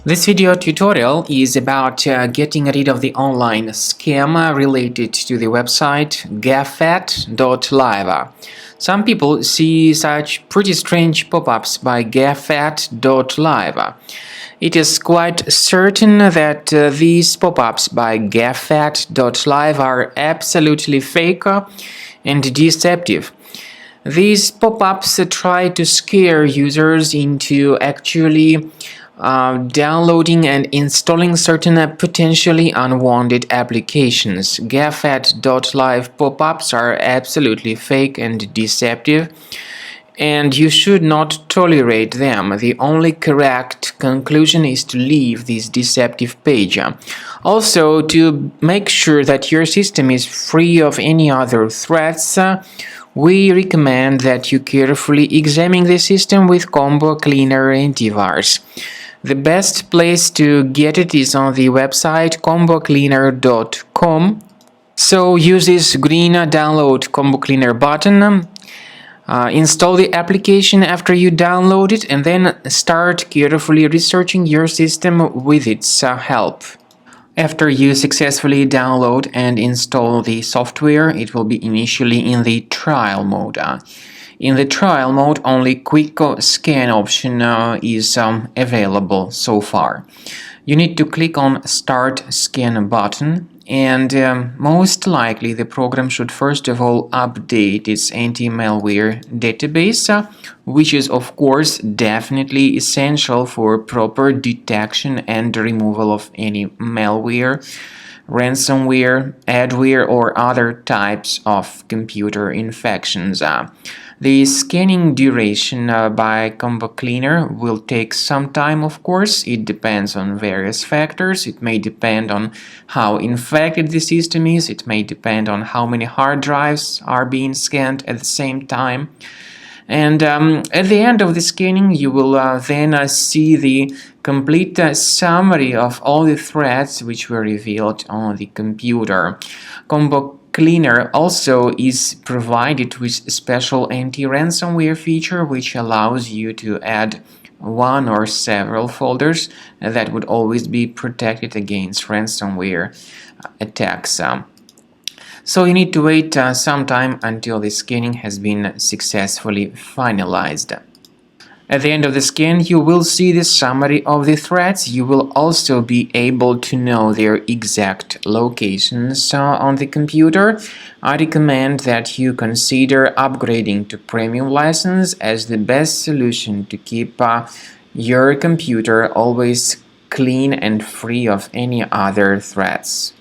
This video tutorial is about getting rid of the online scam related to the website Gafet.live. Some people see such pretty strange pop-ups by Gafet.live. It is quite certain that these pop-ups by Gafet.live are absolutely fake and deceptive. These pop-ups try to scare users into actually downloading and installing certain potentially unwanted applications. Gafet.live pop-ups are absolutely fake and deceptive, and you should not tolerate them. The only correct conclusion is to leave this deceptive page. Also, to make sure that your system is free of any other threats, we recommend that you carefully examine the system with Combo Cleaner antivirus. The best place to get it is on the website combocleaner.com. So use this green download Combo Cleaner button. Install the application after you download it and then start carefully researching your system with its help. After you successfully download and install the software, it will be initially in the trial mode. In the trial mode, only quick scan option is available so far. You need to click on Start Scan button, and most likely the program should first of all update its anti-malware database, which is of course definitely essential for proper detection and removal of any malware, ransomware, adware, or other types of computer infections. The scanning duration by Combo Cleaner will take some time, of course. It depends on various factors. It may depend on how infected the system is. It may depend on how many hard drives are being scanned at the same time. And at the end of the scanning, you will then see the complete summary of all the threats which were revealed on the computer. Combo Cleaner also is provided with a special anti-ransomware feature which allows you to add one or several folders that would always be protected against ransomware attacks. So you need to wait some time until the scanning has been successfully finalized. At the end of the scan, you will see the summary of the threats. You will also be able to know their exact locations on the computer. I recommend that you consider upgrading to premium license as the best solution to keep your computer always clean and free of any other threats.